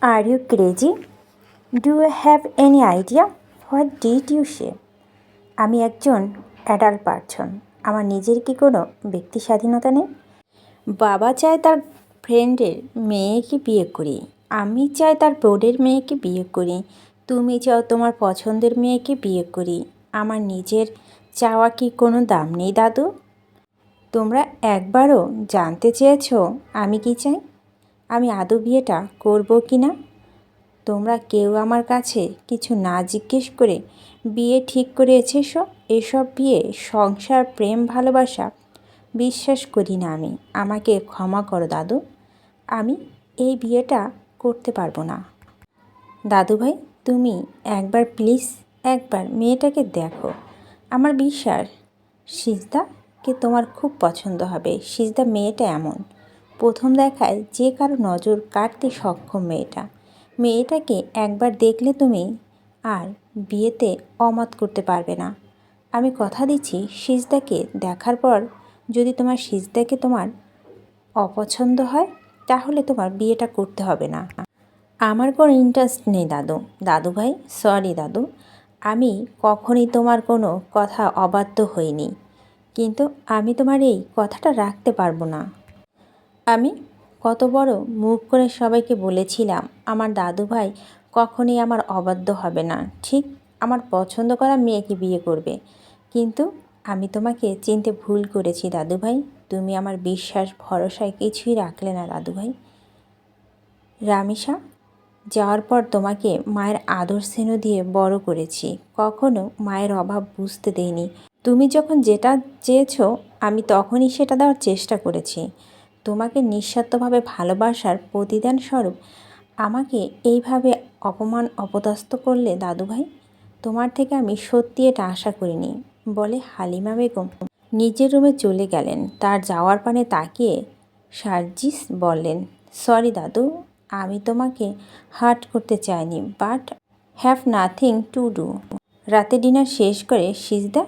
Are you crazy? Do you have any idea? What did you say? আমি একজন adult person. আমার নিজের কি কোনো ব্যক্তি স্বাধীনতা নেই? বাবা চায় তার ফ্রেন্ডের মেয়েকে বিয়ে করি, আমি চাই তার বোর্ডের মেয়েকে বিয়ে করি, তুমি চাও তোমার পছন্দের মেয়েকে বিয়ে করি। আমার নিজের চাওয়া কি কোনো দাম নেই দাদু? তোমরা একবারও জানতে চেয়েছ আমি কি চাই? আমি আদৌ বিয়েটা করব কি না? তোমরা কেউ আমার কাছে কিছু না জিজ্ঞেস করে বিয়ে ঠিক করে এসব বিয়ে, সংসার, প্রেম, ভালোবাসা বিশ্বাস করি না আমি। আমাকে ক্ষমা করো দাদু, আমি এই বিয়েটা করতে পারবো না। দাদু ভাই, তুমি একবার প্লিজ একবার মেয়েটাকে দেখো। আমার বিশ্বাস সিজদাকে তোমার খুব পছন্দ হবে। সিজদা মেয়েটা এমন, প্রথম দেখায় যে কারো নজর কাটতে সক্ষম মেয়েটাকে একবার দেখলে তুমি আর বিয়েতে অমত করতে পারবে না। আমি কথা দিচ্ছি, সিজদাকে দেখার পর যদি সিজদাকে তোমার অপছন্দ হয় তাহলে তোমার বিয়েটা করতে হবে না। আমার কোনো ইন্টারেস্ট নেই দাদু ভাই, সরি দাদু, আমি কখনই তোমার কোনো কথা অবাধ্য হইনি, কিন্তু আমি তোমার এই কথাটা রাখতে পারবো না। আমি কত বড় মুখ করে সবাইকে বলেছিলাম আমার দাদু ভাই কখনই আমার অবাধ্য হবে না, ঠিক আমার পছন্দ করা মেয়েকে বিয়ে করবে। কিন্তু আমি তোমাকে চিনতে ভুল করেছি দাদু ভাই। তুমি আমার বিশ্বাস ভরসায় কিছুই রাখলে না দাদু ভাই। রামিসা যাওয়ার পর তোমাকে মায়ের আদর স্নেহ দিয়ে বড় করেছি, কখনো মায়ের অভাব বুঝতে দেইনি। তুমি যখন যেটা চেয়েছো আমি তখনই সেটা দেওয়ার চেষ্টা করেছি। তোমাকে নিঃস্বার্থভাবে ভালোবাসার প্রতিদান স্বরূপ আমাকে এইভাবে অপমান অপদস্থ করলে দাদু ভাই, তোমার থেকে আমি সত্যি এটা আশা করিনি, বলে হালিমা বেগম নিজের রুমে চলে গেলেন। তার যাওয়ার পানে তাকিয়ে সার্জিস বললেন, সরি দাদু, আমি তোমাকে হার্ট করতে চাইনি, but have nothing to do. রাতে ডিনার শেষ করে সিজদা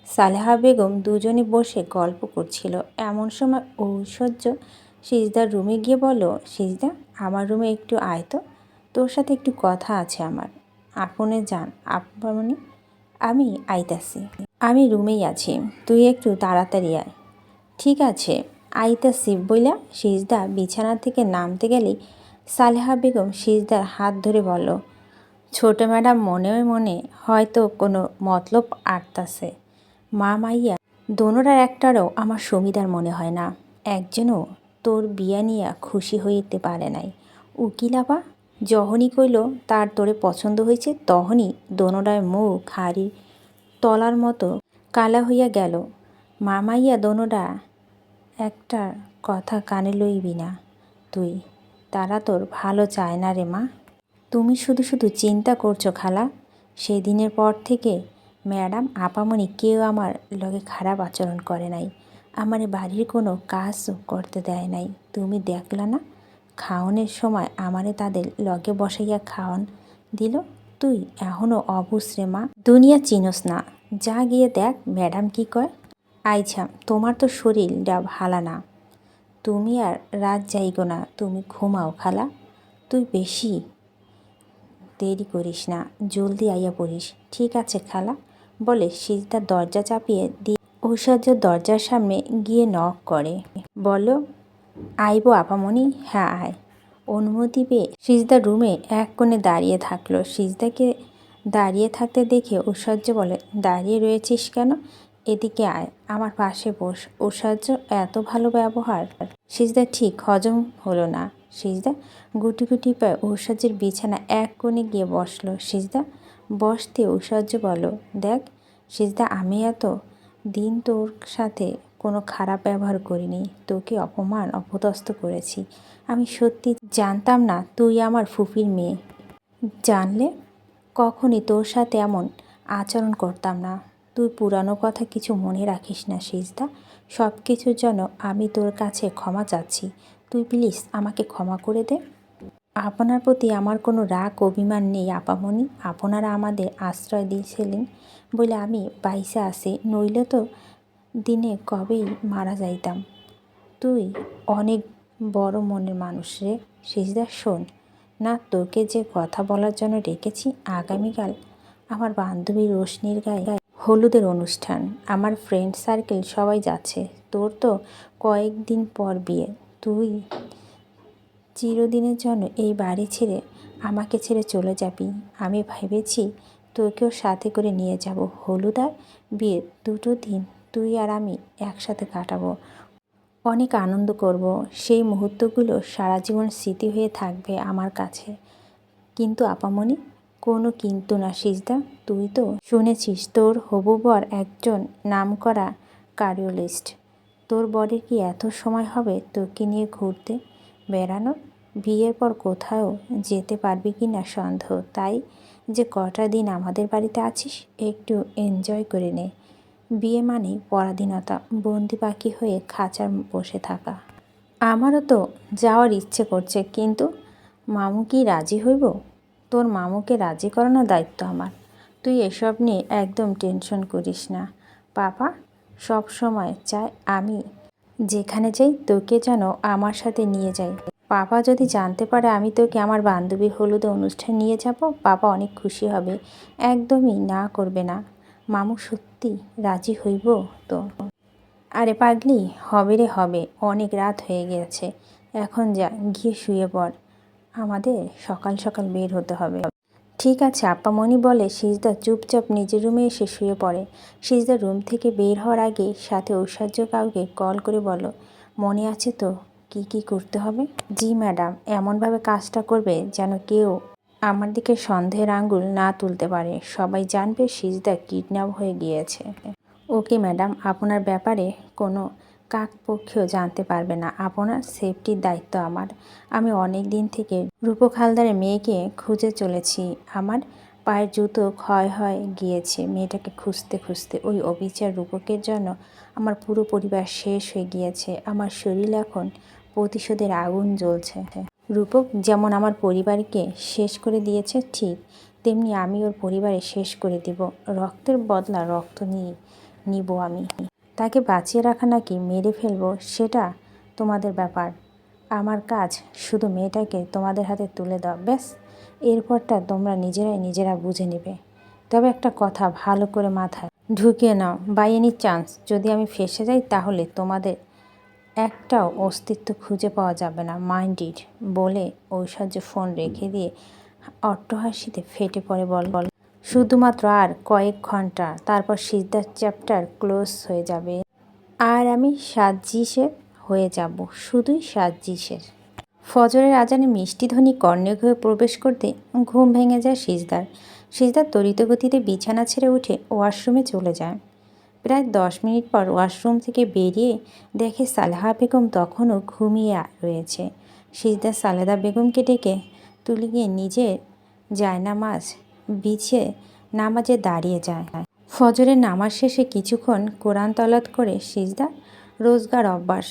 সালেহা বেগম দুজনে বসে গল্প করছিল। এমন সময় ঐশ্বর্য সিজদার রুমে গিয়ে বলল, সিজদা আমার রুমে একটু আয় তো, তোর সাথে একটু কথা আছে আমার। আপনে যান আপনি, আমি আইতাছি। আমি রুমেই আছি, তুই একটু তাড়াতাড়ি আয়। ঠিক আছে আইতাছি বইলা সিজদা বিছানা থেকে নামতে গেলেই সালেহা বেগম সিজদার হাত ধরে বলল, ছোট ম্যাডাম মনে মনে হয়তো কোনো মতলব আটতাছে। মা মাইয়া দোনোটার একটারও আমার সুবিধার মনে হয় না। একজনও তোর বিয়া নিয়া খুশি হইতে পারে নাই। উকিলাবা যখনই কইল তার তোরে পছন্দ হয়েছে তখনই দোনোটার মুখ হাড়ির তলার মতো কালা হইয়া গেল। মা মাইয়া দোনোটা একটা কথা কানে লইবি না তুই, তারা তোর ভালো চায় না রে মা। তুমি শুধু শুধু চিন্তা করছো খালা। সেই দিনের পর থেকে ম্যাডাম আপামনি কেউ আমার লগে খারাপ আচরণ করে নাই, আমার বাড়ির কোনো কাজও করতে দেয় নাই। তুমি দেখলা না খাওয়ানোর সময় আমারে তাদের লগে বসাইয়া খাওয়ান দিল। তুই এখনও অবুঝ রে মা, দুনিয়া চিনোস না, যা গিয়ে দেখ ম্যাডাম কি কয়। আইছা তোমার তো শরীরটা ভালা না, তুমি আর রাত যাইগো না, তুমি ঘুমাও খালা। তুই বেশি দেরি করিস না, জলদি আইয়া পড়িস। ঠিক আছে খালা, বলে সিজদার দরজা চাপিয়ে দিয়ে ঐশ্বর্য দরজার সামনে গিয়ে নক করে, বলো আইবো আপামনি? হ্যাঁ আয়। অনুমতি পেয়ে সিজদার রুমে এক কোণে দাঁড়িয়ে থাকলো। সিজদাকে দাঁড়িয়ে থাকতে দেখে ঐশ্বর্য বলে, দাঁড়িয়ে রয়েছিস কেন? এদিকে আয়, আমার পাশে বস। ঐশ্বর্য এত ভালো ব্যবহার সিজদা ঠিক হজম হলো না। সিজদা গুটি গুটি পায়ে ঐশ্বর্যের বিছানা এক কোণে গিয়ে বসলো। সিজদা বসতে ঐশ্বর্য বলো, দেখ সিজদা, আমি এত দিন তোর সাথে কোনো খারাপ ব্যবহার করিনি, তোকে অপমান অপদস্থ করেছি। আমি সত্যি জানতাম না তুই আমার ফুফির মেয়ে, জানলে কখনই তোর সাথে এমন আচরণ করতাম না। তুই পুরানো কথা কিছু মনে রাখিস না সিজদা, সব কিছুর জন্য আমি তোর কাছে ক্ষমা চাচ্ছি। তুই প্লিজ আমাকে ক্ষমা করে দে। আপনার প্রতি আমার কোনো রাগ অভিমান নেই আপামনি, আপনারা আমাদের আশ্রয় দিয়েছিলেন বলে আমি বাইসে আছি, নইলে তো দিনে কবেই মারা যাইতাম। তুই অনেক বড় মনের মানুষ রে। সিজদা শোন, না, তোকে যে কথা বলার জন্য ডেকেছি। আগামীকাল আমার বান্ধবী রোশনির গায়ে হলুদের অনুষ্ঠান। আমার ফ্রেন্ড সার্কেল সবাই যাচ্ছে। তোর তো কয়েকদিন পর বিয়ে। তুই চিরদিনের জন্য এই বাড়ি ছেড়ে আমাকে ছেড়ে চলে যাবি। আমি ভেবেছি তোকেও সাথে করে নিয়ে যাব। হলুদ আর বিয়ে দুটো দিন তুই আর আমি একসাথে কাটাবো। অনেক আনন্দ করব। সেই মুহূর্তগুলো সারা জীবন স্মৃতি হয়ে থাকবে আমার কাছে। কিন্তু আপামনি, কোনো কিন্তু না সিজদা। তুই তো শুনেছিস তোর হবু বর একজন নামকরা কার্ডিওলজিস্ট। তোর বরের কি এত সময় হবে তোকে নিয়ে ঘুরতে বেড়ানোর? বিয়ের পর কোথাও যেতে পারবি কি না সন্দেহ। তাই যে কটা দিন আমাদের বাড়িতে আছিস একটু এনজয় করে নে। বিয়ে মানেই পরাধীনতা, বন্দি পাখি হয়ে খাঁচার বসে থাকা। আমারও তো যাওয়ার ইচ্ছে করছে, কিন্তু মামু কি রাজি হইব? তোর মামুকে রাজি করানোর দায়িত্ব আমার। তুই এসব নিয়ে একদম টেনশন করিস না। পাপা সব সময় চায় আমি যেখানে যাই তোকে যেন আমার সাথে নিয়ে যাই। পাপা যদি জানতে পারে আমি তোকে আমার বান্ধবীর হলুদে অনুষ্ঠান নিয়ে যাব, পাপা অনেক খুশি হবে। একদমই না করবে না। মামু সত্যি রাজি হইব তো? আরে পাগলি, হবে রে হবে। অনেক রাত হয়ে গেছে, এখন যা, গিয়ে শুয়ে পড়। আমাদের সকাল সকাল বের হতে হবে। ঠিক আছে আপ্পামনি বলে সিজদা চুপচাপ নিজের রুমে এসে শুয়ে পড়ে। সিজদা রুম থেকে বের হওয়ার আগে সাথে ঐশ্বর্য কাউকে কল করে বলো, মনে আছে তো কি কি করতে হবে? জি ম্যাডাম। এমনভাবে কাজটা করবে যেন কেউ আমার দিকে সন্দেহের আঙ্গুল না তুলতে পারে। সবাই জানবে সিজদা কিডন্যাপ হয়ে গিয়েছে। ওকে ম্যাডাম, আপনার ব্যাপারে কোনো কাকপক্ষীয় জানতে পারবে না। আপনার সেফটির দায়িত্ব আমার। আমি অনেক দিন থেকে রূপক হালদারের মেয়েকে খুঁজে চলেছি। আমার পায়ের জুতো ক্ষয় হয়ে গিয়েছে মেয়েটাকে খুঁজতে খুঁজতে। ওই অবিচার রূপকের জন্য আমার পুরো পরিবার শেষ হয়ে গিয়েছে। আমার শরীর এখন প্রতিশোধের আগুন জ্বলছে। রূপক যেমন আমার পরিবারকে শেষ করে দিয়েছে, ঠিক তেমনি আমি ওর পরিবারে শেষ করে দিব। রক্তের বদলা রক্ত নিব আমি। তাকে বাঁচিয়ে রাখা নাকি মেরে ফেলবো সেটা তোমাদের ব্যাপার। আমার কাজ শুধু মেয়েটাকে তোমাদের হাতে তুলে দাও, ব্যাস। এরপরটা তোমরা নিজেরা বুঝে নেবে। তবে একটা কথা ভালো করে মাথায় ঢুকিয়ে নাও, বাই এনি চান্স যদি আমি ফেঁসে যাই তাহলে তোমাদের একটাও অস্তিত্ব খুঁজে পাওয়া যাবে না, মাইন্ড ইট। বলে ঐশ্বর্য ফোন রেখে দিয়ে অট্টহাসিতে ফেটে পড়ে বল, শুধুমাত্র আর কয়েক ঘন্টা, তারপর সিজদার চ্যাপ্টার ক্লোজ হয়ে যাবে আর আমি সাজিশের হয়ে যাব, শুধুই সাজিশের। ফজরের আজানে মিষ্টি ধ্বনি কর্ণে হয়ে প্রবেশ করতে ঘুম ভেঙে যায় সিজদার তড়িৎ গতিতে বিছানা ছেড়ে উঠে ওয়াশরুমে চলে যায়। প্রায় 10 মিনিট পর ওয়াশরুম থেকে বেরিয়ে দেখে সালেহা বেগম তখনও ঘুমিয়ে রয়েছে। সিজদা সালেদা বেগমকে ডেকে তুলে গিয়ে নিজের জায়নামাজ বিছিয়ে নামাজে দাঁড়িয়ে যায়। ফজরের নামাজ শেষে কিছুক্ষণ কোরআন তলাত করে সিজদা রোজগার অভ্যাস।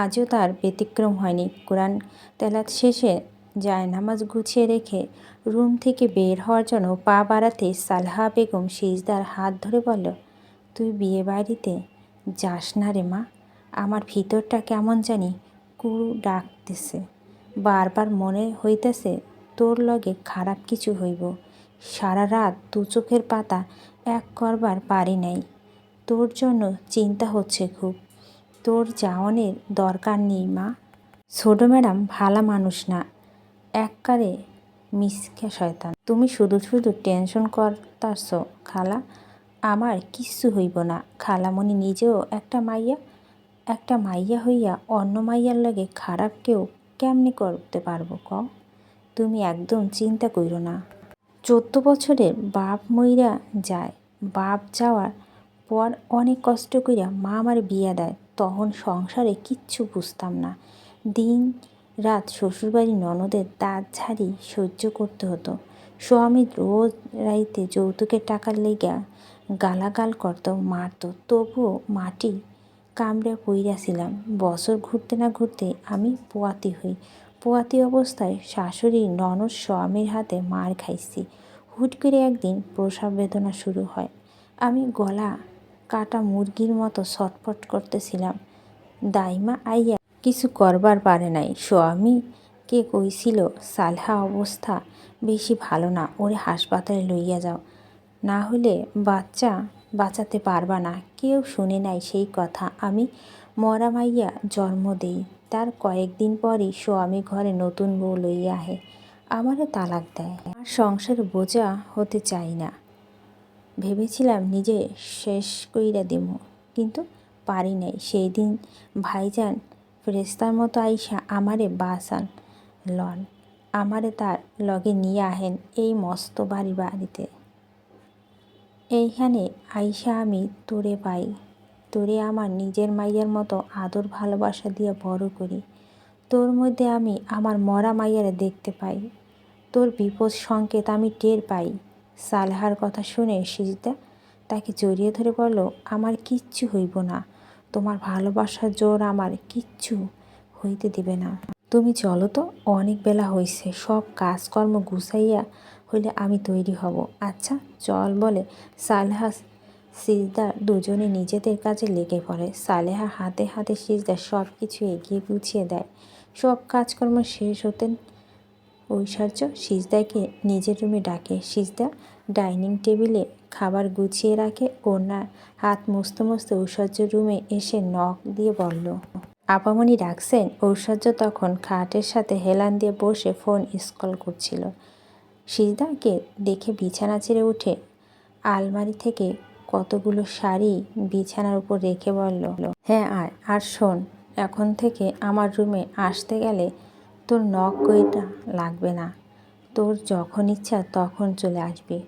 আজও তার ব্যতিক্রম হয়নি। কোরআন তেলাত শেষে জায়নামাজ গুছিয়ে রেখে রুম থেকে বের হওয়ার জন্য পা বাড়াতে সালেহা বেগম সিজদার হাত ধরে বলল, তুই বিয়ে বাড়িতে যাস না রে মা। আমার ভিতরটা কেমন জানি কুড়ু ডাকতেছে। বারবার মনে হইতেছে তোর লগে খারাপ কিছু হইব। সারা রাত দু চোখের পাতা এক করবার পারি নাই। তোর জন্য চিন্তা হচ্ছে খুব। তোর যাওয়ানের দরকার নেই মা। ছোট ম্যাডাম ভালা মানুষ না, এককারে মিসকে শয়তান। তুমি শুধু শুধু টেনশন করতাছ খালা। আমার কিচ্ছু হইব না। খালামণি নিজেও একটা মাইয়া হইয়া অন্য মাইয়ার লগে খারাপ কেউ কেমনি করতে পারবো ক? তুমি একদম চিন্তা কইরো না। 14 বছরের বাপ মইরা যায়। বাপ যাওয়ার পর অনেক কষ্ট কইরা মা আমার বিয়া দেয়। তখন সংসারে কিচ্ছু বুঝতাম না। দিন রাত শ্বশুরবাড়ি ননদের দাঁত ঝাড়ি সহ্য করতে হতো। স্বামী রোজ রাইতে যৌতুকের টাকার লেগা গালাগাল করত, মারত, তবুও মাটি কামড়ে পইরাছিলাম। বছর ঘুরতে না ঘুরতে আমি পোয়াতি হই। পোয়াতি অবস্থায় শাশুড়ি ননদ স্বামীর হাতে মার খাইছি। হুট করে একদিন প্রসব বেদনা শুরু হয়। আমি গলা কাটা মুরগির মতো ছটফট করতেছিলাম। দাইমা আইয়া কিছু করবার পারে নাই। স্বামী কে কইছিল সালেহা অবস্থা বেশি ভালো না, ওরে হাসপাতালে লইয়া যাও, না হলে বাঁচাতে পারবা না। কেউ শুনে নাই সেই কথা। আমি মরা মাইয়া জন্ম দেই, তার কয়েকদিন পরই স্বামী ঘরে নতুন বউ লইয়া আহে, আমারে তালাক দেয়। আর সংসারে বোঝা হতে চাই না। ভেবেছিলাম নিজে শেষ কইরা দেবো, কিন্তু পারি নাই। সেই দিন ভাইজান ফেরেস্তার মতো আইসা আমারে বাঁচান লন, আমারে তার লগে নিয়ে আহেন এই মস্ত বাড়িতে। এইখানে আইসা আমি তোরে পাই, তোরে আমার নিজের মাইয়ার মতো আদর ভালোবাসা দিয়ে বড় করি। তোর মধ্যে আমি আমার মরা মাইয়ারে দেখতে পাই, তোর বিপদ সংকেত আমি টের পাই। সালেহার কথা শুনে সিজদা তাকে জড়িয়ে ধরে বলল, আমার কিচ্ছু হইব না, তোমার ভালোবাসার জোর আমার কিচ্ছু হইতে দিবে না। তুমি চলো তো, অনেক বেলা হয়েছে, সব কাজকর্ম গুছাইয়া হইলে আমি তৈরি হব। আচ্ছা চল বলে সালেহা সিজদা দুজনে নিজেদের কাজে লেগে পড়ে। সালেহা হাতে হাতে সিজদা সব কিছু এগিয়ে গুছিয়ে দেয়। সব কাজকর্ম শেষ হতেন ঐশ্বর্য সিজদাকে নিজের রুমে ডাকে। সিজদা ডাইনিং টেবিলে খাবার গুছিয়ে রাখে। ওনার হাত মুছতে মুছতে ঐশ্বর্য রুমে এসে নখ দিয়ে বলল, আপামনি ডাকছেন? ঐশ্বর্য তখন খাটের সাথে হেলান দিয়ে বসে ফোন স্ক্রল করছিল। সিজদাকে দেখে বিছানা ছেড়ে উঠে আলমারি থেকে কতগুলো শাড়ি বিছানার উপর রেখে বলল, হ্যাঁ আয়। আর শোন, এখন থেকে আমার রুমে আসতে গেলে তোর নখ কইটা লাগবে না, তোর যখন ইচ্ছা তখন চলে আসবি,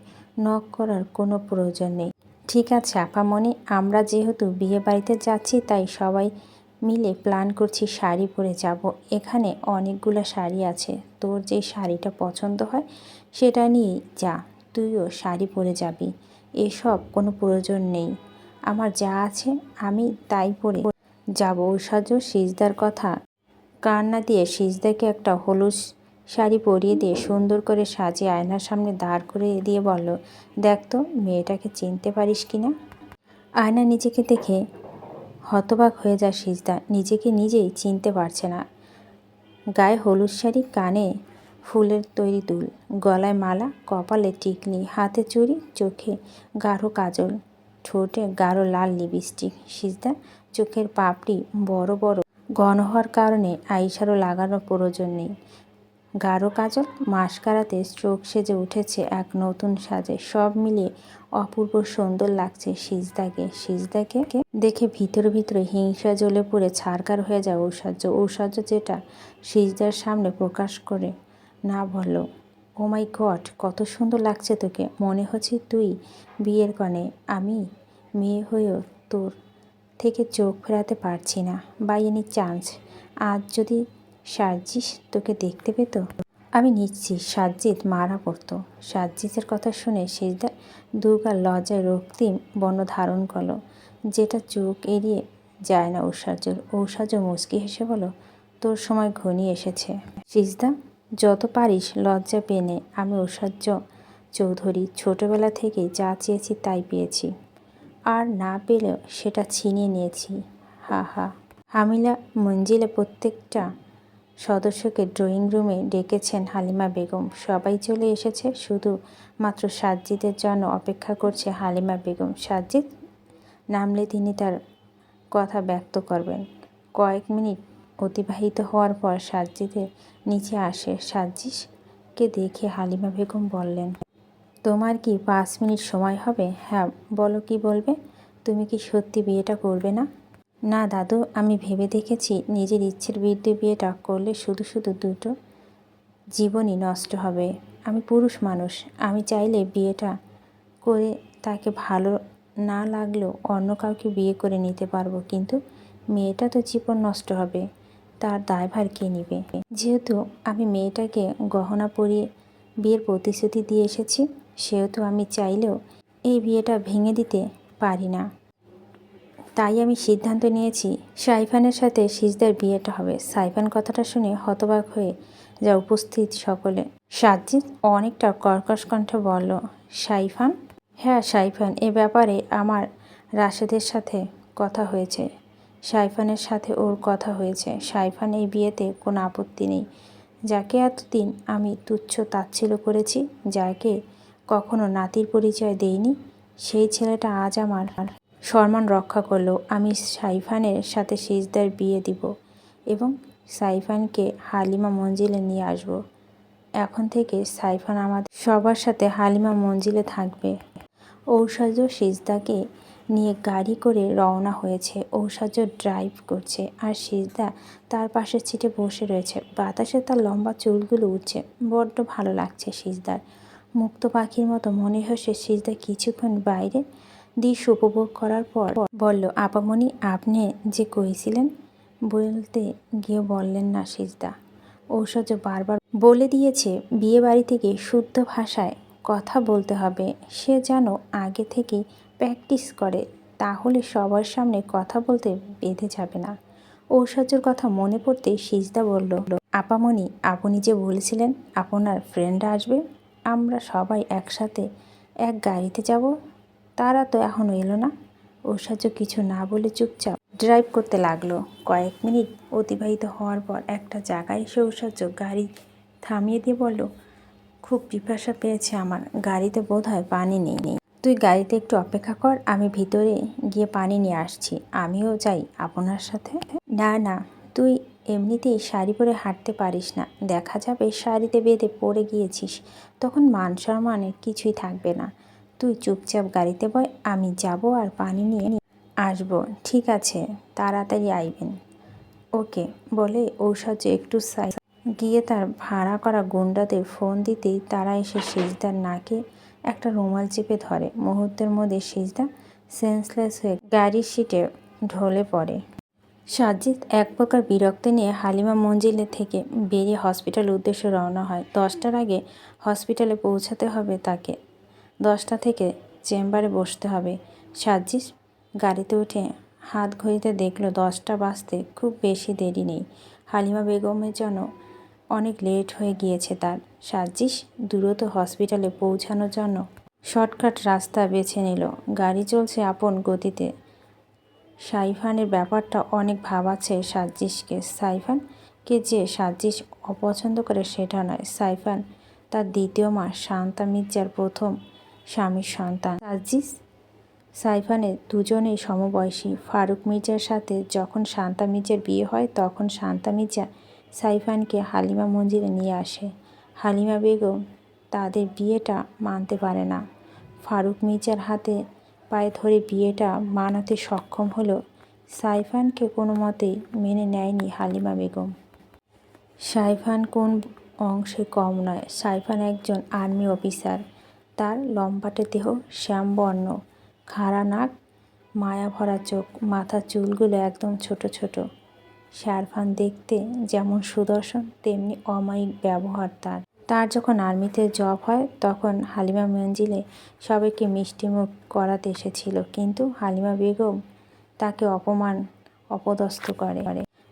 নখ করার কোনো প্রয়োজন নেই। ঠিক আছে আপামনি, আমরা যেহেতু বিয়ে বাড়িতে যাচ্ছি তাই সবাই মিলে প্ল্যান করছি শাড়ি পরে যাব। এখানে অনেকগুলো শাড়ি আছে, তোর যে শাড়িটা পছন্দ হয় সেটা নিয়েই যা, তুইও শাড়ি পরে যাবি। এসব কোনো প্রয়োজন নেই, আমার যা আছে আমি তাই পরে যাব। ঐশ্বর্য সিজদার কথা কান না দিয়ে সিজদাকে একটা হলুদ শাড়ি পরিয়ে দিয়ে সুন্দর করে সাজিয়ে আয়নার সামনে দাঁড় করে দিয়ে বলল, দেখ তো মেয়েটাকে চিনতে পারিস কি না। আয়না নিজেকে দেখে হতবাক হয়ে যায় সিজদা, নিজেকে নিজেই চিনতে পারছে না। গায়ে হলুদ শাড়ি, কানে ফুলের তৈরি দুল, গলায় মালা, কপালে টিকলি, হাতে চুড়ি, চোখে গাঢ় কাজল, ঠোঁটে গাঢ় লাল লিপস্টিক। সিজদা চোখের পাপড়ি বড় বড় ঘন হওয়ার কারণে আইশ্যাডো লাগানোর প্রয়োজন নেই। গাঢ় কাজল মাস্কারাতে চোখ সেজে উঠেছে এক নতুন সাজে। সব মিলিয়ে অপূর্ব সুন্দর লাগছে সিজদাকে। সিজদাকে দেখে ভিতরে ভিতরে হিংসা জ্বলে পুড়ে ছারখার হয়ে যায় ঐশ্বর্য যেটা সিজদার সামনে প্রকাশ করে না বলল, ও মাই গড, কত সুন্দর লাগছে তোকে, মনে হচ্ছে তুই বিয়ের কনে। আমি মেয়ে হয়েও তোর থেকে চোখ ফেরাতে পারছি না। বাই এনি চান্স আজ যদি সার্জিস তোকে দেখতে পেত, আমি নিশ্চিত সাজ্জিদ মারা পড়তো। সাজ্জিদের কথা শুনে সিজদা দুর্গার লজ্জায় রক্তিম বর্ণ ধারণ করলো, যেটা চোখ এড়িয়ে যায় না ঐশ্বর্য মুচকি হেসে বলো, তোর সময় ঘনিয়ে এসেছে সিজদা, যত পারিস লজ্জা পেয়ে নে। আমি ঐশ্বর্য চৌধুরী, ছোটবেলা থেকেই যা চেয়েছি তাই পেয়েছি, আর না পেলেও সেটা ছিনিয়ে নিয়েছি। হা হা। হামিলা মঞ্জিলে প্রত্যেকটা সদস্যকে ড্রয়িং রুমে ডেকেছেন হালিমা বেগম। সবাই চলে এসেছে, শুধু মাত্র সাজ্জিদের জন্য অপেক্ষা করছে হালিমা বেগম। সাজ্জিদ নামলে তিনি তার কথা ব্যক্ত করবেন। কয়েক মিনিট অতিবাহিত হওয়ার পর সাজ্জিদের নিচে আসে। সাজ্জিদকে দেখে হালিমা বেগম বললেন, তোমার কি 5 মিনিট সময় হবে? হ্যাঁ বলো, কি বলবে? তুমি কি সত্যি বিয়েটা করবে না? না দাদু, আমি ভেবে দেখেছি নিজের ইচ্ছের বিরুদ্ধে বিয়েটা করলে শুধু শুধু দুটো জীবনই নষ্ট হবে। আমি পুরুষ মানুষ, আমি চাইলে বিয়েটা করে তাকে ভালো না লাগলেও অন্য কাউকে বিয়ে করে নিতে পারবো, কিন্তু মেয়েটা তো জীবন নষ্ট হবে, তার দায়ভার কে নেবে? যেহেতু আমি মেয়েটাকে গহনা পরিয়ে বিয়ের প্রতিশ্রুতি দিয়ে এসেছি, সেহেতু আমি চাইলেও এই বিয়েটা ভেঙে দিতে পারি না। তাই আমি সিদ্ধান্ত নিয়েছি সাইফানের সাথে সিজদার বিয়েটা হবে। সাইফান কথাটা শুনে হতবাক হয়ে যা উপস্থিত সকলে। সাজ্জিদ অনেকটা কর্কশ কণ্ঠে বলল, সাইফান? হ্যাঁ সাইফান, এ ব্যাপারে আমার রাশেদের সাথে কথা হয়েছে। সাইফানের সাথে ওর কথা হয়েছে। সাইফান এই বিয়েতে কোনো আপত্তি নেই। যাকে এতদিন আমি তুচ্ছ তাচ্ছিল্য করেছি, যাকে কখনো নাতির পরিচয় দেইনি, সেই ছেলেটা আজ আমার সম্মান রক্ষা করলো। আমি সাইফানের সাথে সিজদার বিয়ে দিব এবং সাইফানকে হালিমা মঞ্জিলে নিয়ে আসব। এখন থেকে সাইফান আমাদের সবার সাথে হালিমা মঞ্জিলে থাকবে। ঐশ্বর্য সিজদাকে নিয়ে গাড়ি করে রওনা হয়েছে। ঐশ্বর্য ড্রাইভ করছে আর সিজদা তার পাশের সিটে বসে রয়েছে। বাতাসে তার লম্বা চুলগুলো উঠছে। বড্ড ভালো লাগছে সিজদার। মুক্ত পাখির মতো মনে হচ্ছে। সিজদা কিছুক্ষণ বাইরে দৃশ্য উপভোগ করার পর বলল, আপামনি, আপনি যে কইছিলেন বলতে গিয়ে বললেন না সিজদা। ঐশ্বর্য বারবার বলে দিয়েছে বিয়ে বাড়ি থেকে শুদ্ধ ভাষায় কথা বলতে হবে। সে যেন আগে থেকেই প্র্যাকটিস করে, তাহলে সবার সামনে কথা বলতে বেঁধে যাবে না। ঐশ্বর্যর কথা মনে পড়তেই সিজদা বলল, আপামনি, আপনি যে বলেছিলেন আপনার ফ্রেন্ডরা আসবে, আমরা সবাই একসাথে এক গাড়িতে যাব, তারা তো এখনও এলো না। ঐশ্বর্য কিছু না বলে চুপচাপ ড্রাইভ করতে লাগলো। কয়েক মিনিট অতিবাহিত হওয়ার পর একটা জায়গায় এসে ঐশ্বর্য গাড়ি থামিয়ে দিয়ে বলল, খুব পিপাসা পেয়েছে আমার, গাড়িতে বোধহয় পানি নেই। তুই গাড়িতে একটু অপেক্ষা কর, আমি ভিতরে গিয়ে পানি নিয়ে আসছি। আমিও যাই আপনার সাথে। না না, তুই এমনিতেই শাড়ি পরে হাঁটতে পারিস না, দেখা যাবে শাড়িতে বেঁধে পড়ে গিয়েছিস, তখন মান সম্মানের কিছুই থাকবে না। তুই চুপচাপ গাড়িতে বয়, আমি যাব আর পানি নিয়ে আসবো। ঠিক আছে, তাড়াতাড়ি আইবেন। ওকে বলে ঐশ্বর্য একটু গিয়ে তার ভাড়া করা গুন্ডাদের ফোন দিতেই তারা এসে সিজদার নাকে একটা রুমাল চেপে ধরে। মুহূর্তের মধ্যে সিজদা সেন্সলেস হয়ে গাড়ির সিটে ঢলে পড়ে। সাজ্জিদ এক প্রকার বিরক্তি নিয়ে হালিমা মঞ্জিলে থেকে বেরিয়ে হসপিটালের উদ্দেশ্যে রওনা হয়। 10টার আগে হসপিটালে পৌঁছাতে হবে তাকে। 10টা থেকে চেম্বারে বসতে হবে। সাজ্জিদ গাড়িতে উঠে হাত ঘড়িতে দেখল 10টা বাজতে খুব বেশি দেরি নেই। হালিমা বেগমের জন্য অনেক লেট হয়ে গিয়েছে তার। সাজ্জিদ দ্রুত হসপিটালে পৌঁছানোর জন্য শর্টকাট রাস্তা বেছে নিল। গাড়ি চলছে আপন গতিতে। সাইফানের ব্যাপারটা অনেক ভাবাচ্ছে সাজ্জিদকে। সাইফানকে যে সাজ্জিদ অপছন্দ করে সেটা নয়। সাইফান তার দ্বিতীয় মা শান্তা মির্জার প্রথম স্বামীর সন্তান। সাজ্জিদ সাইফানের দুজনেই সমবয়সী। ফারুক মির্জার সাথে যখন শান্তা মির্জার বিয়ে হয়, তখন শান্তা মির্জা সাইফানকে হালিমা মঞ্জিলে নিয়ে আসে। হালিমা বেগম তাদের বিয়েটা মানতে পারে না। ফারুক মির্জার হাতে পায়ে ধরে বিয়েটা মানাতে সক্ষম হলেও সাইফানকে কোনো মতেই মেনে নেয়নি হালিমা বেগম। সাইফান কোন অংশে কম নয়। সাইফান একজন আর্মি অফিসার। তার লম্বাটে দেহ, শ্যামবর্ণ, খাড়া নাক, মায়াভরা চোখ, মাথার চুলগুলো একদম ছোট ছোট। সাইফান দেখতে যেমন সুদর্শন, তেমনি অমায়িক ব্যবহার তার। তার যখন আর্মিতে জব হয়, তখন হালিমা মঞ্জিলে সবাইকে মিষ্টিমুখ করাতে এসেছিল, কিন্তু হালিমা বেগম তাকে অপদস্থ করে।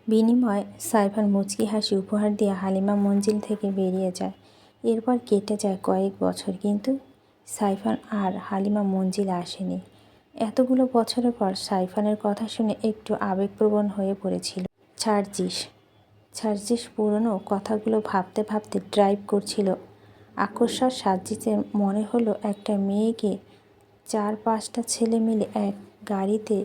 বিনিময়ে সাইফান মুচকি হাসি উপহার দিয়ে হালিমা মঞ্জিল থেকে বেরিয়ে যায়। এরপর কেটে যায় কয়েক বছর, কিন্তু সাইফান আর হালিমা মঞ্জিলে আসেনি। এতগুলো বছরের পর সাইফানের কথা শুনে একটু আবেগপ্রবণ হয়ে পড়েছিল সাজ্জিদ পুরনো কথাগুলো ভাবতে ভাবতে ড্রাইভ করছিল। আকস্মাৎ সাজ্জিদের মনে হলো একটা মেয়েকে 4-5টা ছেলে মিলে এক গাড়িতে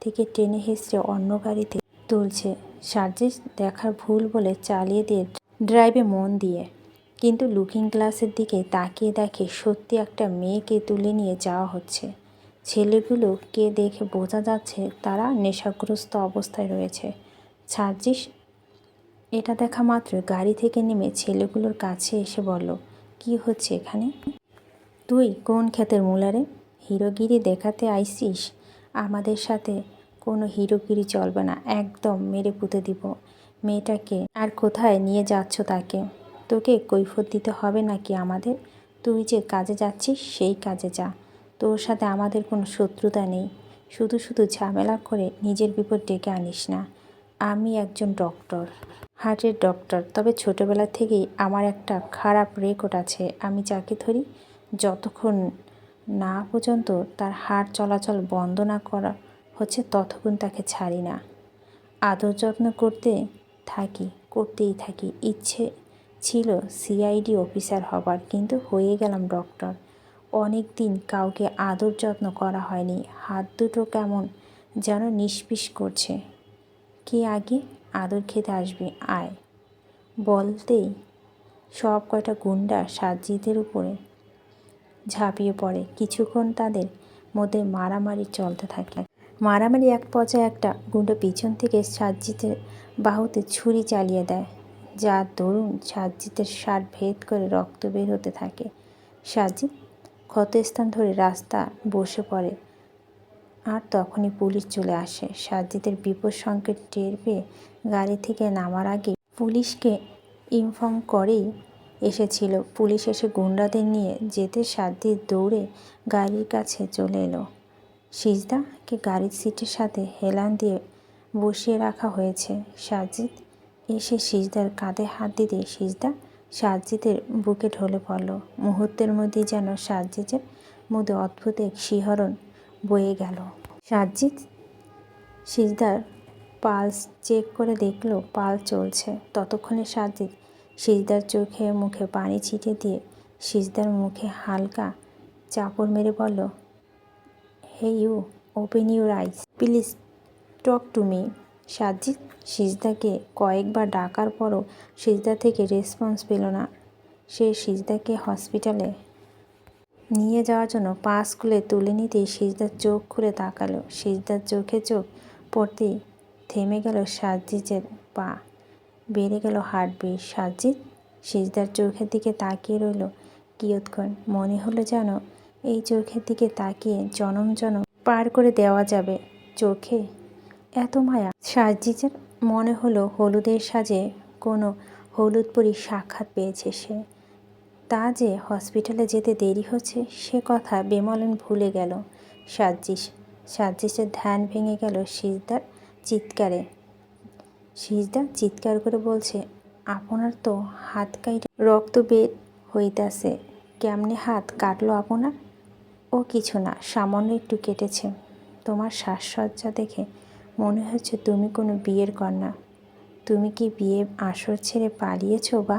থেকে টেনে হেঁচড়ে অন্য গাড়িতে তুলছে। সাজ্জিদ দেখার ভুল বলে চালিয়ে দিয়ে ড্রাইভে মন দিয়ে, কিন্তু লুকিং গ্লাসের দিকে তাকিয়ে দেখে সত্যি একটা মেয়েকে তুলে নিয়ে যাওয়া হচ্ছে। ছেলেগুলোকে দেখে বোঝা যাচ্ছে তারা নেশাগ্রস্ত অবস্থায় রয়েছে। সাজ্জিদ এটা দেখা মাত্র গাড়ি থেকে নেমে ছেলেগুলোর কাছে এসে বলল, কি হচ্ছে এখানে? তুই কোন ক্ষেতের মূলারে? হিরোগিরি দেখাতে আইসিস? আমাদের সাথে কোনো হিরোগিরি চলবে না, একদম মেরে পুঁতে দিব মেয়েটাকে। আর কোথায় নিয়ে যাচ্ছ তাকে? তোকে কৈফিয়ত দিতে হবে নাকি আমাদের? তুই যে কাজে যাচ্ছিস সেই কাজে যা, তোর সাথে আমাদের কোনো শত্রুতা নেই। শুধু শুধু ঝামেলা করে নিজের বিপদ ডেকে আনিস না। আমি একজন ডক্টর, হার্টের ডক্টর, তবে ছোটোবেলা থেকেই আমার একটা খারাপ রেকর্ড আছে। আমি যাকে ধরি, যতক্ষণ না পর্যন্ত তার হার্ট চলাচল বন্ধ না করা হচ্ছে, ততক্ষণ তাকে ছাড়ি না। আদর যত্ন করতেই থাকি, ইচ্ছে ছিল সিআইডি অফিসার হবার, কিন্তু হয়ে গেলাম ডক্টর। অনেক দিন কাউকে আদর যত্ন করা হয়নি। হাত দুটো কেমন যেন নিষ্পিস করছে। কে আগে আদর খেতে আসবি, আয় বলতেই সব কয়টা গুন্ডা সাজ্জিদের উপরে ঝাঁপিয়ে পড়ে। কিছুক্ষণ তাদের মধ্যে মারামারি চলতে থাকে। মারামারি এক পর্যায়ে একটা গুন্ডা পিছন থেকে সাজ্জিদের বাহুতে ছুরি চালিয়ে দেয়, যার দরুন সাজ্জিদের শার্ট ভেদ করে রক্ত বের হতে থাকে। সাজ্জিদ ক্ষতস্থান ধরে রাস্তা বসে পড়ে, আর তখনই পুলিশ চলে আসে। সাজ্জিদের বিপদ সংকেত টের পেয়ে গাড়ি থেকে নামার আগে পুলিশকে ইনফর্ম করেই এসেছিল। পুলিশ এসে গুন্ডাদের নিয়ে যেতে সাজ্জিদ দৌড়ে গাড়ির কাছে চলে এলো। সিজদাকে গাড়ির সিটের সাথে হেলান দিয়ে বসিয়ে রাখা হয়েছে। সাজ্জিদ এসে সিজদার কাঁধে হাত দিতে সিজদা সাজ্জিদের বুকে ঢলে পড়ল। মুহূর্তের মধ্যেই যেন সাজ্জিদের মধ্যে অদ্ভুত এক শিহরণ বয়ে গেল। সাজ্জিদ সিজদার পালস চেক করে দেখল পাল চলছে। ততক্ষণে সাজ্জিদ সিজদার চোখে মুখে পানি ছিটিয়ে দিয়ে সিজদার মুখে হালকা চাপড় মেরে বলল, hey you, open your eyes please, talk to me. Sajjid সিজদাকে কয়েকবার ডাকার পরও সিজদা থেকে রেসপন্স পেল না। সে সিজদাকে হসপিটালে নিয়ে যাওয়ার জন্য পা খুলে তুলে নিতেই সিজদার চোখ খুলে তাকালো। সিজদার চোখে চোখ পড়তেই থেমে গেল সাজ্জিদের পা, বেড়ে গেল হার্টবিট। সাজ্জিদ সিজদার চোখের দিকে তাকিয়ে রইল কিয়ৎক্ষণ। মনে হলো যেন এই চোখের দিকে তাকিয়ে জনম জনম পার করে দেওয়া যাবে। চোখে এত মায়া। সাজ্জিদের মনে হলো হলুদের সাজে কোনো হলুদ পরীর সাক্ষাৎ পেয়েছে সে। তা যে হসপিটালে যেতে দেরি হচ্ছে সে কথা বেমালুম ভুলে গেল সাজ্জিদের ধ্যান ভেঙে গেল সিজদার চিৎকারে। সিজদা চিৎকার করে বলছে, আপনার তো হাত কাইটে রক্ত বের হইতাছে, কেমনে হাত কাটলো আপনার? ও কিছু না, সামান্য একটু কেটেছে। তোমার সাজসজ্জা দেখে মনে হচ্ছে তুমি কোনো বিয়ের কন্যা। তুমি কি বিয়ে আসর ছেড়ে পালিয়েছ, বা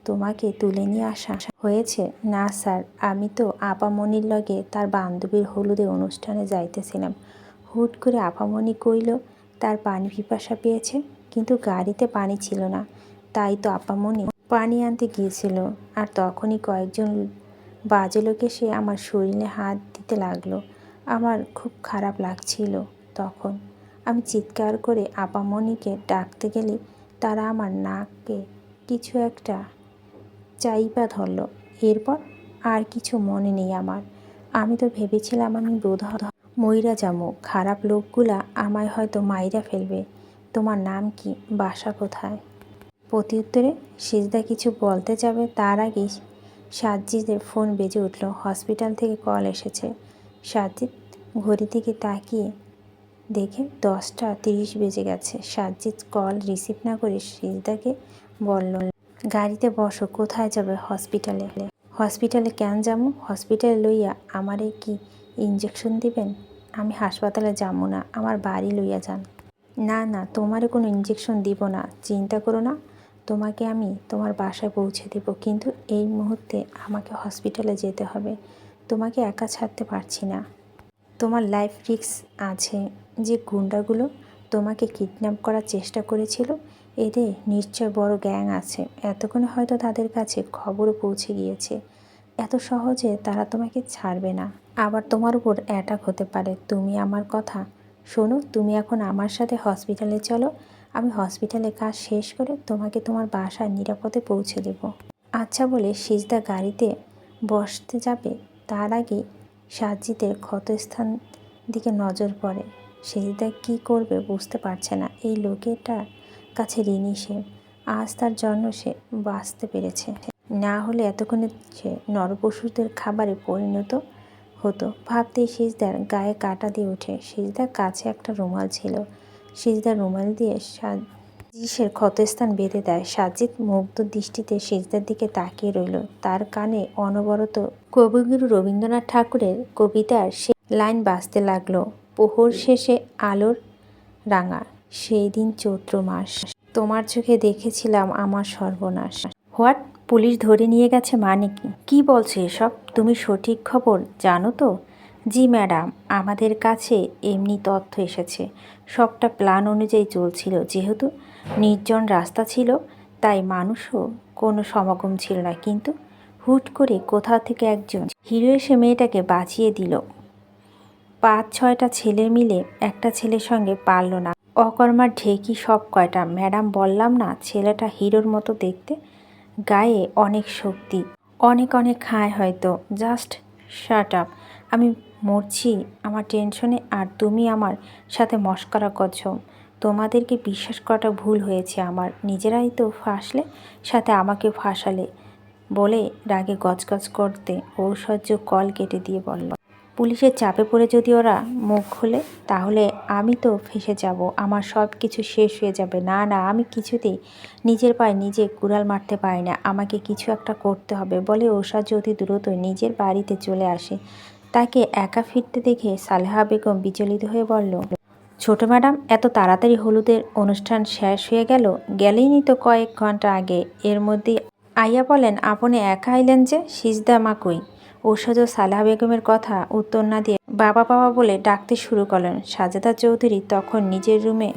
তোমাকে তুলে নিয়ে আসা হয়েছে? না স্যার, আমি তো আপামনির লগে তার বান্ধবীর হলুদে অনুষ্ঠানে যাইতেছিলাম। হুট করে আপামনি কইল তার পানি পিপাসা পেয়েছে, কিন্তু গাড়িতে পানি ছিল না, তাই তো আপামনি পানি আনতে গিয়েছিল। আর তখনই কয়েকজন বাজে লোক এসে আমার শরীরে হাত দিতে লাগলো। আমার খুব খারাপ লাগছিল তখন। আমি চিৎকার করে আপামনিকে ডাকতে গেলে তারা আমার নাকে কিছু একটা চাইপা ধরল। এরপর আর কিছু মনে নেই আমার। আমি তো ভেবেছিলাম আমি বোধহয় মইরা যামু। খারাপ লোকগুলা আমায় হয়তো মাইরা ফেলবে। তোমার নাম কি, বাসা কোথায়? প্রত্যুত্তরে সিজদা কিছু বলতে যাবে তার আগেই সাজ্জিদের ফোন বেজে উঠল। হসপিটাল থেকে কল এসেছে। সাজ্জিদ ঘড়ির দিকে তাকিয়ে দেখে 10:30 বেজে গেছে। সাজ্জিদ কল রিসিভ না করে সিজদাকে বলল, গাড়িতে বসো। কোথায় যাবে? হসপিটালে। হসপিটালে কেন যাবো? হসপিটালে লইয়া আমারে কি ইঞ্জেকশন দিবেন? আমি হাসপাতালে যাবো না, আমার বাড়ি লইয়া যান। না না, তোমারে কোনো ইঞ্জেকশন দিব না, চিন্তা করো না। তোমাকে আমি তোমার বাসায় পৌঁছে দেব, কিন্তু এই মুহূর্তে আমাকে হসপিটালে যেতে হবে। তোমাকে একা ছাড়তে পারছি না। তোমার লাইফ রিস্ক আছে। যে গুন্ডাগুলো তোমাকে কিডন্যাপ করার চেষ্টা করেছিল, এদের নিশ্চয় বড় গ্যাং আছে। এতক্ষণে হয়তো তাদের কাছে খবরও পৌঁছে গিয়েছে। এত সহজে তারা তোমাকে ছাড়বে না। আবার তোমার উপর অ্যাটাক হতে পারে। তুমি আমার কথা শোনো, তুমি এখন আমার সাথে হসপিটালে চলো। আমি হসপিটালে কাজ শেষ করে তোমাকে তোমার বাসায় নিরাপদে পৌঁছে দেব। আচ্ছা বলে সিজদা গাড়িতে বসতে যাবে, তার আগেই সাজ্জিদের ক্ষতস্থান দিকে নজর পড়ে। সিজদা কী করবে বুঝতে পারছে না। এই লোকেটার কাছে ঋণী সে। আজ তার জন্য সে বাঁচতে পেরেছে, না হলে এতক্ষণে সে নরপশুদের খাবারে পরিণত হতো। ভাবতেই সিজদার গায়ে কাঁটা দিয়ে ওঠে। সিজদার কাছে একটা রুমাল ছিল। সিজদার রুমাল দিয়ে সাজ্জিদের ক্ষতস্থান বেঁধে দেয়। সাজ্জিদ মুগ্ধ দৃষ্টিতে সিজদার দিকে তাকিয়ে রইল। তার কানে অনবরত কবিগুরু রবীন্দ্রনাথ ঠাকুরের কবিতার সে লাইন বাজতে লাগলো। প্রহর শেষে আলোর রাঙা, সেই দিন চৈত্র মাস, তোমার চোখে দেখেছিলাম আমার সর্বনাশ। হোয়াট? পুলিশ ধরে নিয়ে গেছে মানে কি? কী বলছে এসব? তুমি সঠিক খবর জানো তো? জি ম্যাডাম, আমাদের কাছে এমনি তথ্য এসেছে। সবটা প্ল্যান অনুযায়ী চলছিল। যেহেতু নির্জন রাস্তা ছিল তাই মানুষও কোনো সমাগম ছিল না, কিন্তু হুট করে কোথাও থেকে একজন হিরো এসে মেয়েটাকে বাঁচিয়ে দিল। 5-6টা ছেলে মিলে একটা ছেলের সঙ্গে পারল না। অকর্মার ঢেকি সব কয়টা। ম্যাডাম বললাম না, ছেলেটা হিরোর মতো দেখতে, গায়ে অনেক শক্তি, অনেক অনেক খায় হয়তো। Just shut up. আমি মরছি আমার টেনশনে আর তুমি আমার সাথে মশকরা করছো। তোমাদেরকে বিশ্বাস করাটা ভুল হয়েছে আমার। নিজেরাই তো ফাঁসলে, সাথে আমাকে ফাঁসালে বলে রাগে গজগজ করতে ঐশ্বর্য কল কেটে দিয়ে বলল, পুলিশের চাপে পড়ে যদি ওরা মুখ খোলে তাহলে আমি তো ফেঁসে যাব, আমার সব কিছু শেষ হয়ে যাবে। না না, আমি কিছুতেই নিজের পায়ে নিজে কুড়াল মারতে পারি না, আমাকে কিছু একটা করতে হবে বলে ঐশ্বর্য অতি দ্রুত নিজের বাড়িতে চলে আসে। তাকে একা ফিরতে দেখে সালেহা বেগম বিচলিত হয়ে বলল, ছোট ম্যাডাম, এত তাড়াতাড়ি হলুদের অনুষ্ঠান শেষ হয়ে গেল? গেলেইনি তো কয়েক ঘন্টা আগে। এর মধ্যেই আইয়া বলেন আপনি একা আইলেন যে? সিজদা মা কই? ঐশ্বর্য সালেহা বেগমের কথা উত্তর না দিয়ে বাবা বাবা বলে ডাকতে শুরু করলেন। সাজেদা চৌধুরী তখন নিজের রুমে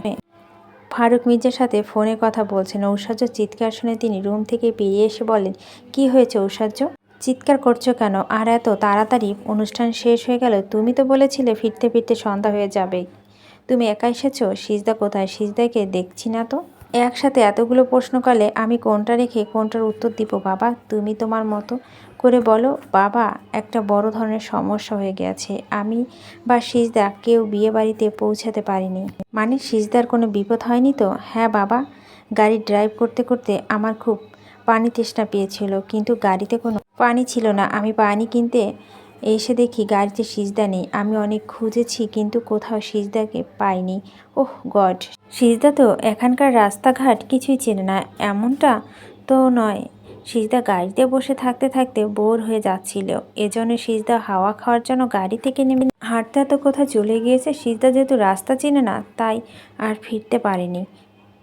ফারুক মির্জার সাথে ফোনে কথা বলছেন। ঐশ্বর্য চিৎকার শুনে তিনি রুম থেকে বেরিয়ে এসে বলেন, কি হয়েছে ঐশ্বর্য? চিৎকার করছো কেন? আর এত তাড়াতাড়ি অনুষ্ঠান শেষ হয়ে গেল? তুমি তো বলেছিলে ফিরতে ফিরতে সন্ধ্যা হয়ে যাবে। তুমি একা এসেছো? সিজদা কোথায়? সিজদাকে দেখছি না তো। একসাথে এতগুলো প্রশ্ন করলে আমি কোনটা রেখে কোনটার উত্তর দিব বাবা? তুমি তোমার মতো করে বলো। বাবা, একটা বড় ধরনের সমস্যা হয়ে গেছে। আমি বা সিজদা কেউ বিয়ে বাড়িতে পৌঁছাতে পারিনি। মানে সিজদার কোনো বিপদ হয়নি তো? হ্যাঁ বাবা, গাড়ি ড্রাইভ করতে করতে আমার খুব পানি তৃষ্ণা পেয়েছিল, কিন্তু গাড়িতে কোনো পানি ছিল না। আমি পানি কিনতে এসে দেখি গাড়িতে সিজদা নেই। আমি অনেক খুঁজেছি কিন্তু কোথাও সিজদাকে পাইনি। ওহ গড! সিজদা তো এখানকার রাস্তাঘাট কিছুই চেনে না। এমনটা তো নয়, সিজদা গাড়িতে বসে থাকতে থাকতে বোর হয়ে যাচ্ছিল। এজন্য সিজদা হাওয়া খাওয়ার জন্য গাড়ি থেকে নেমে হাঁটতে হাঁটতে কোথায় চলে গিয়েছে। সিজদা যেহেতু রাস্তা চেনে না তাই আর ফিরতে পারেনি।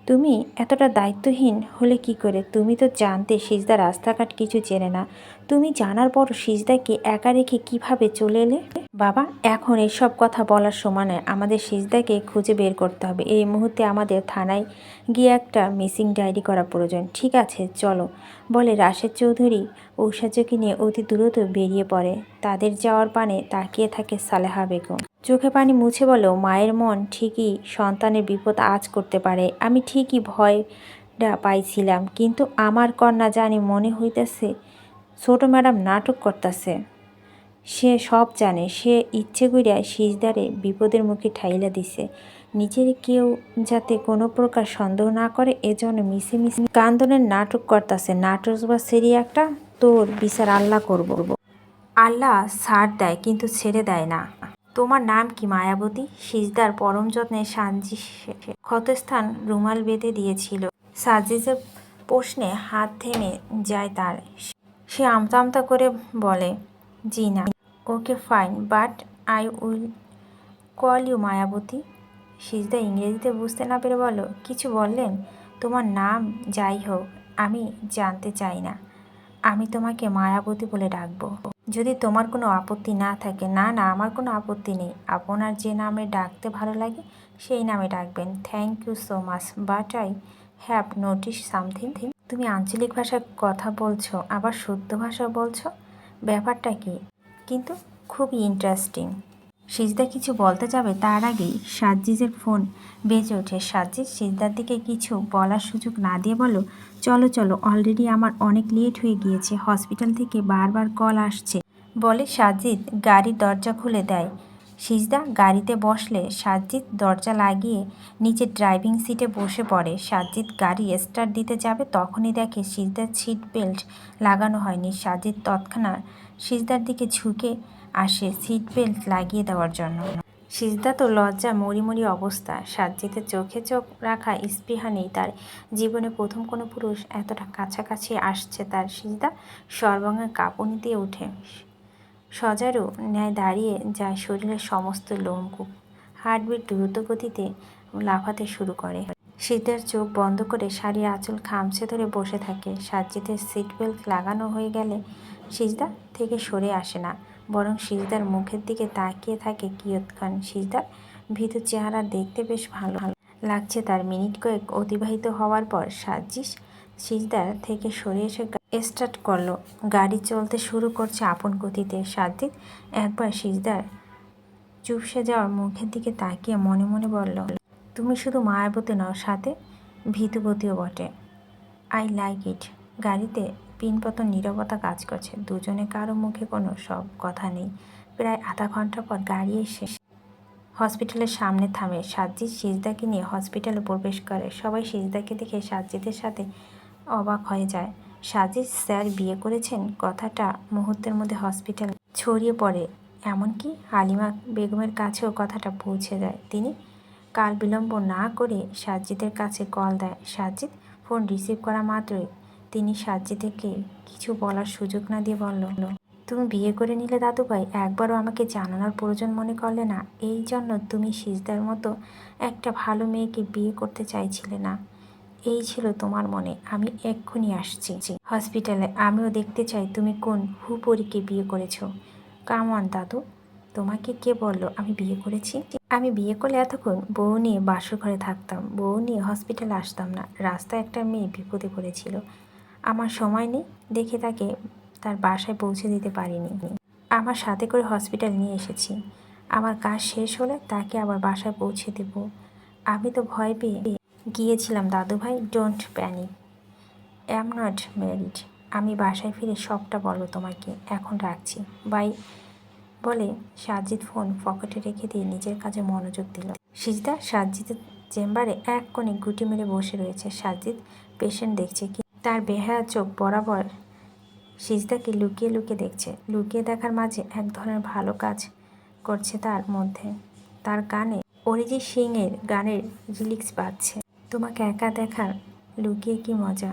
তুমি এতটা দায়িত্বহীন হলে কি করে? তুমি তো জানতে সিজদা রাস্তাঘাট কিছু চেনে না। তুমি জানার পর সিজদাকে একা রেখে কিভাবে চলে এলে? বাবা, এখন এসব কথা বলার সময় নয়। আমাদের সিজদাকে খুঁজে বের করতে হবে। এই মুহূর্তে আমাদের থানায় গিয়ে একটা মিসিং ডায়েরি করা প্রয়োজন। ঠিক আছে চলো, বলে রাশেদ চৌধুরী ঐশ্বর্যকে নিয়ে অতি দ্রুত বেরিয়ে পড়ে। তাদের যাওয়ার পানে তাকিয়ে থাকে সালেহা বেগম। চোখে পানি মুছে বলো, মায়ের মন ঠিকই সন্তানের বিপদ আজ করতে পারে। আমি ঠিকই ভয়টা পাইছিলাম, কিন্তু আমার কন্যা জানি মনে হইতেছে ছোট ম্যাডাম নাটক করতেছে। সে সব জানে। সে ইচ্ছে করিয়া সিজদারে বিপদের মুখে ঠাইলা দিছে। নিজের কেউ যাতে কোনো প্রকার সন্দেহ না করে এজন্য মিশে মিশে কান্দনের নাটক করতেছে। নাটক বা সেরি একটা, তোর বিচার আল্লাহ করব। আল্লাহ ছাড় দেয় কিন্তু ছেড়ে দেয় না। তোমার নাম কি মায়াবতী? সিজদার পরম যত্নে সানজি ক্ষতস্থান রুমাল বেঁধে দিয়েছিল। সাজিজের প্রশ্নে হাত থেমে যায় তার। সে আমতা আমতা করে বলে, জি না। Okay fine, but I will call you Mayawati. সিজদা ইংরেজিতে বুঝতে না পেরে বলল, কিছু বললেন? তোমার নাম যাই হোক আমি জানতে চাই না। আমি তোমাকে মায়াবতী বলে ডাকবো, যদি তোমার কোনো আপত্তি না থাকে। না না, আমার কোনো আপত্তি নেই। আপনার যে নামে ডাকতে ভালো লাগে সেই নামে ডাকবেন। Thank you so much, but I have notice something. তুমি আঞ্চলিক ভাষায় কথা বলছো আবার শুদ্ধ ভাষা বলছো, ব্যাপারটা কি? কিন্তু খুবই ইন্টারেস্টিং। সিজদা কিছু বলতে যাবে তার আগেই সাজ্জিজের ফোন বেজে ওঠে। সাজ্জিজ সিজদার দিকে কিছু বলার সুযোগ না দিয়ে বলো, চলো চলো, অলরেডি আমার অনেক লেট হয়ে গিয়েছে। হসপিটাল থেকে বারবার কল আসছে। বলে সাজ্জিদ গাড়ির দরজা খুলে দেয়। সিজদা গাড়িতে বসলে সাজ্জিদ দরজা লাগিয়ে নিচে ড্রাইভিং সিটে বসে পড়ে। সাজ্জিদ গাড়ি স্টার্ট দিতে যাবে তখনই দেখে সিজদার সিট বেল্ট লাগানো হয়নি। সাজ্জিদ তৎক্ষণাৎ সিজদার দিকে ঝুঁকে আসে সিট বেল্ট লাগিয়ে দেওয়ার জন্য। সিজদা তো লজ্জা মরিমরি অবস্থা। সাজ্জিদের চোখে চোখ রাখা স্পৃহা নেই তার। জীবনে প্রথম কোনো পুরুষ এতটা কাছাকাছি আসছে তার। সিজদা সর্বাঙ্গে কাঁপুনি দিয়ে উঠে সজারু ন্যায় দাঁড়িয়ে যায়। শরীরের সমস্ত লোমকূপ, হার্টবিট দ্রুত গতিতে লাফাতে শুরু করে। সিজদার চোখ বন্ধ করে শাড়ির আঁচল খামচে ধরে বসে থাকে। সাজ্জিদের সিট বেল্ট লাগানো হয়ে গেলে সিজদা থেকে সরে আসে না, বরং সিজদার মুখের দিকে তাকিয়ে থাকে কিয়ৎক্ষণ। সিজদার ভীতু চেহারা দেখতে বেশ ভালো লাগছে তার। মিনিট কয়েক অতিবাহিত হওয়ার পর সাজ্জিদ সিজদার থেকে সরে এসে স্টার্ট করলো। গাড়ি চলতে শুরু করছে আপন গতিতে। সাজ্জিদ একবার সিজদার চুপসে যাওয়ার মুখের দিকে তাকিয়ে মনে মনে বলল, তুমি শুধু মায়াবতী নও, সাথে ভীতুবতীও বটে। I like it. গাড়িতে পিনপতন নীরবতা কাজ করছে। দুজনে কারো মুখে কোনো সব কথা নেই। প্রায় আধা ঘন্টা পর গাড়ি এসে হসপিটালের সামনে থামে। সাজ্জিদ সিজদাকে নিয়ে হসপিটালে প্রবেশ করে। সবাই সিজদাকে দেখে সাজ্জিদের সাথে অবাক হয়ে যায়। সাজ্জিদ স্যার বিয়ে করেছেন কথাটা মুহূর্তের মধ্যে হসপিটালে ছড়িয়ে পড়ে। এমনকি হালিমা বেগমের কাছেও কথাটা পৌঁছে যায়। তিনি কাল বিলম্ব না করে সাজ্জিদের কাছে কল দেয়। সাজ্জিদ ফোন রিসিভ করা মাত্রই তিনি সাজ্জিদকে কিছু বলার সুযোগ না দিয়ে বলল, তুমি বিয়ে করে নিলে দাদুভাই, একবারও আমাকে জানানোর প্রয়োজন মনে করলে না। এই জন্য তুমি সিজদার মতো একটা ভালো মেয়েকে বিয়ে করতে চাইছিলে না, এই ছিল তোমার মনে। আমি এক্ষুনি আসছি হসপিটালে। আমিও দেখতে চাই তুমি কোন হুপরিকে বিয়ে করেছো। কাম অন দাদু, তোমাকে কে বলল আমি বিয়ে করেছি? আমি বিয়ে করলে এতক্ষণ বউ নিয়ে বাসর ঘরে থাকতাম, বউ নিয়ে হসপিটালে আসতাম না। রাস্তায় একটা মেয়ে বিপদে পড়েছিল, আমার সময় নেই দেখে তাকে তার বাসায় পৌঁছে দিতে পারিনি। আমার সাথে করে হসপিটাল নিয়ে এসেছি। আমার কাজ শেষ হলে তাকে আবার বাসায় পৌঁছে দেব। আমি তো ভয় পেয়ে গিয়েছিলাম দাদুভাই। Don't panic, am not married. আমি বাসায় ফিরে সবটা বলবো তোমাকে। এখন রাখছি, বাই। বলে সাজ্জিদ ফোন পকেটে রেখে দিয়ে নিজের কাজে মনোযোগ দিল। সিজদা সাজ্জিদের চেম্বারে এক কোণে গুটি মেরে বসে রয়েছে। সাজ্জিদ পেশেন্ট দেখছে, কি তার বেহায়া চোখ বরাবর সিজদাকে লুকিয়ে লুকিয়ে দেখছে। লুকিয়ে দেখার মাঝে এক ধরনের ভালো কাজ করছে তার মধ্যে। তার কানে অরিজিৎ সিং এর গানের লিরিক্স বাজছে। তোমাকে একা দেখার লুকিয়ে কি মজা।